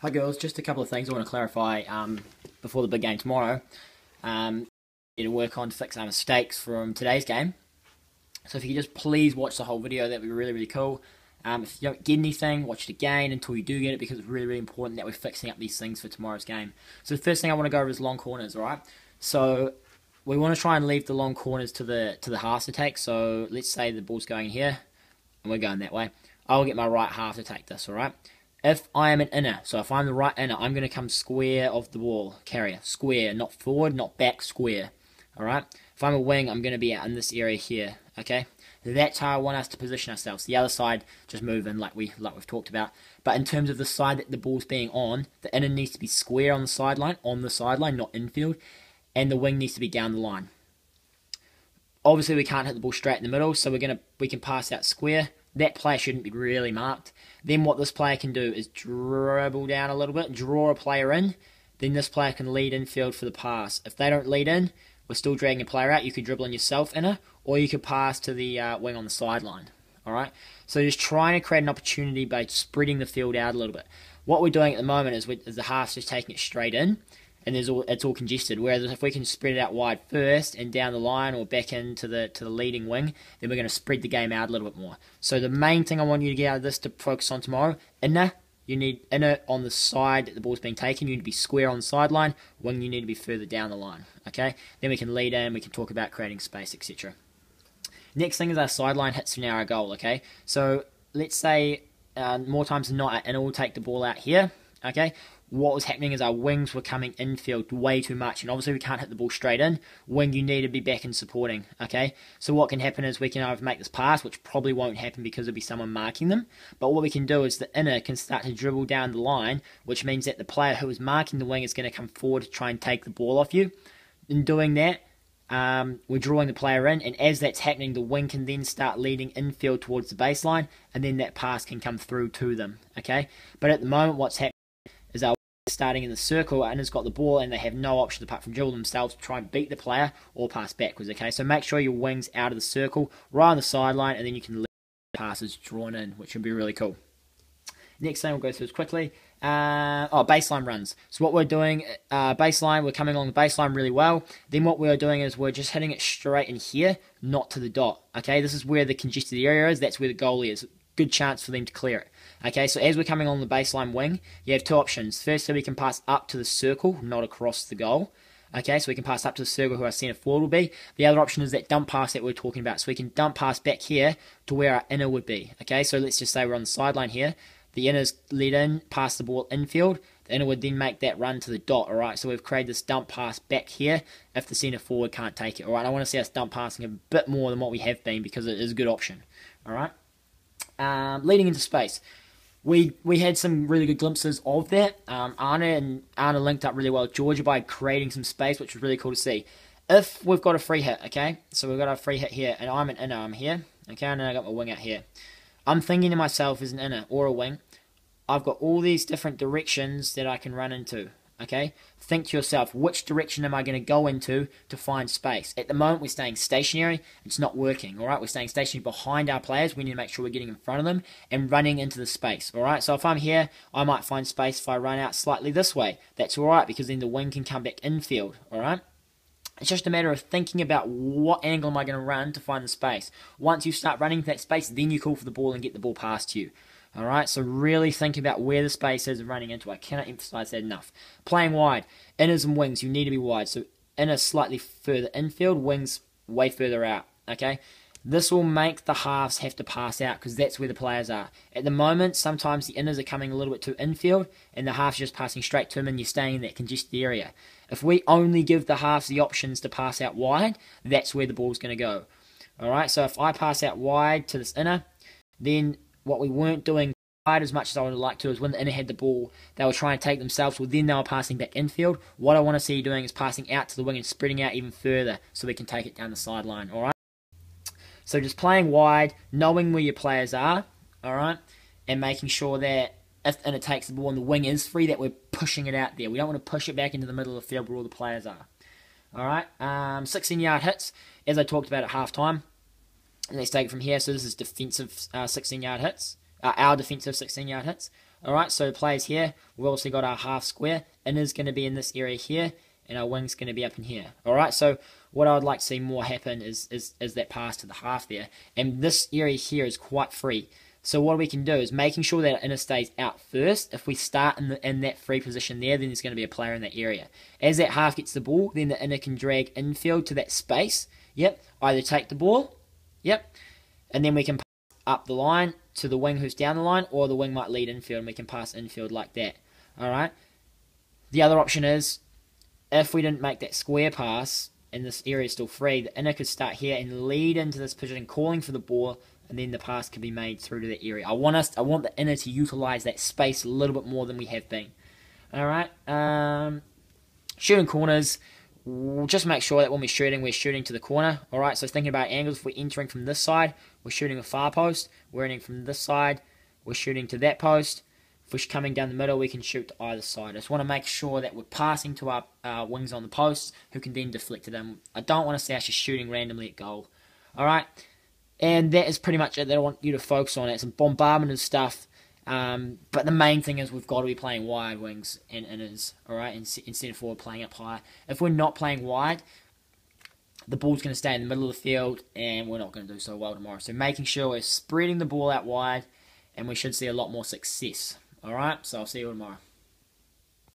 Hi girls, just a couple of things I want to clarify before the big game tomorrow. Need to work on to fix our mistakes from today's game. So if you could just please watch the whole video, that'd be really, really cool. If you don't get anything, watch it again until you do get it because it's really, really important that we're fixing up these things for tomorrow's game. So the first thing I want to go over is long corners, alright? So we want to try and leave the long corners to the halves to take. So let's say the ball's going here and we're going that way. I'll get my right half to take this, alright? If I am an inner, so if I'm the right inner, I'm going to come square of the ball carrier. Square, not forward, not back, square. Alright? If I'm a wing, I'm going to be out in this area here. Okay? That's how I want us to position ourselves. The other side, just move in like we've talked about. But in terms of the side that the ball's being on, the inner needs to be square on the sideline, not infield. And the wing needs to be down the line. Obviously, we can't hit the ball straight in the middle, so we can pass out square. That player shouldn't be really marked. Then what this player can do is dribble down a little bit, draw a player in. Then this player can lead infield for the pass. If they don't lead in, we're still dragging a player out. You could dribble in yourself inner, or you could pass to the wing on the sideline. All right. So just trying to create an opportunity by spreading the field out a little bit. What we're doing at the moment is the half's just taking it straight in, and it's all congested. Whereas if we can spread it out wide first and down the line or back into the leading wing, then we're going to spread the game out a little bit more. So the main thing I want you to get out of this to focus on tomorrow, inner, you need inner on the side that the ball's being taken. You need to be square on the sideline. Wing, you need to be further down the line. Okay? Then we can lead in, we can talk about creating space, etc. Next thing is our sideline hits from our goal. Okay? So let's say more times than not, our inner will take the ball out here. Okay? What was happening is our wings were coming infield way too much, and obviously we can't hit the ball straight in. Wing, you need to be back and supporting, okay? So what can happen is we can either make this pass, which probably won't happen because there'll be someone marking them, but what we can do is the inner can start to dribble down the line, which means that the player who is marking the wing is going to come forward to try and take the ball off you. In doing that, we're drawing the player in, and as that's happening, the wing can then start leading infield towards the baseline, and then that pass can come through to them, okay? But at the moment, what's happening is our starting in the circle and has got the ball and they have no option apart from dribble themselves to try and beat the player or pass backwards, okay? So make sure your wing's out of the circle, right on the sideline, and then you can let passes drawn in, which would be really cool. Next thing we'll go through is quickly. Baseline runs. So what we're doing, baseline, we're coming along the baseline really well. Then what we're doing is we're just hitting it straight in here, not to the dot, okay? This is where the congested area is. That's where the goalie is. Good chance for them to clear it. Okay, so as we're coming on the baseline wing, you have two options. Firstly, we can pass up to the circle, not across the goal. Okay, so we can pass up to the circle who our centre forward will be. The other option is that dump pass that we're talking about. So we can dump pass back here to where our inner would be. Okay, so let's just say we're on the sideline here. The inner's lead in, pass the ball infield. The inner would then make that run to the dot, alright? So we've created this dump pass back here if the centre forward can't take it, alright? I want to see us dump passing a bit more than what we have been because it is a good option, alright? Leading into space. We had some really good glimpses of that. Anna linked up really well with Georgia by creating some space, which was really cool to see. If we've got a free hit, okay, so we've got a free hit here, and I'm an inner, I'm here, okay, and then I got my wing out here. I'm thinking to myself as an inner or a wing, I've got all these different directions that I can run into. Okay, think to yourself, which direction am I going to go into to find space? At the moment, we're staying stationary. It's not working, all right? We're staying stationary behind our players. We need to make sure we're getting in front of them and running into the space, all right? So if I'm here, I might find space if I run out slightly this way. That's all right because then the wing can come back infield, all right? It's just a matter of thinking about what angle am I going to run to find the space. Once you start running to that space, then you call for the ball and get the ball past you. Alright, so really think about where the space is and running into. I cannot emphasize that enough. Playing wide. Inners and wings, you need to be wide. So inner slightly further infield, wings way further out. Okay? This will make the halves have to pass out because that's where the players are. At the moment, sometimes the inners are coming a little bit too infield and the halves are just passing straight to them and you're staying in that congested area. If we only give the halves the options to pass out wide, that's where the ball's going to go. Alright, so if I pass out wide to this inner, then what we weren't doing quite as much as I would like to is when the inner had the ball, they were trying to take themselves, well then they were passing back infield. What I want to see you doing is passing out to the wing and spreading out even further so we can take it down the sideline, alright? So just playing wide, knowing where your players are, alright? And making sure that if the inner takes the ball and the wing is free, that we're pushing it out there. We don't want to push it back into the middle of the field where all the players are. Alright, 16-yard hits, as I talked about at halftime. Let's take it from here. So this is defensive 16-yard hits. Our defensive 16-yard hits. Alright, so players here, we've also got our half square. Inner's going to be in this area here, and our wing's going to be up in here. Alright, so what I would like to see more happen is that pass to the half there. And this area here is quite free. So what we can do is making sure that our inner stays out first. If we start in that free position there, then there's going to be a player in that area. As that half gets the ball, then the inner can drag infield to that space. Yep, either take the ball, yep, and then we can pass up the line to the wing who's down the line, or the wing might lead infield and we can pass infield like that. Alright. The other option is, if we didn't make that square pass and this area is still free, the inner could start here and lead into this position, calling for the ball, and then the pass can be made through to that area. I want the inner to utilise that space a little bit more than we have been. Alright. Shooting corners. Just make sure that when we're shooting to the corner. Alright, so thinking about angles, if we're entering from this side, we're shooting a far post. We're entering from this side, we're shooting to that post. If we're coming down the middle, we can shoot to either side. I just want to make sure that we're passing to our wings on the posts, who can then deflect to them. I don't want to see us just shooting randomly at goal. Alright, and that is pretty much it that I want you to focus on. It's some bombardment and stuff. But the main thing is we've got to be playing wide wings and inners, alright, instead of forward playing up high. If we're not playing wide, the ball's going to stay in the middle of the field, and we're not going to do so well tomorrow. So making sure we're spreading the ball out wide, and we should see a lot more success. Alright, so I'll see you tomorrow.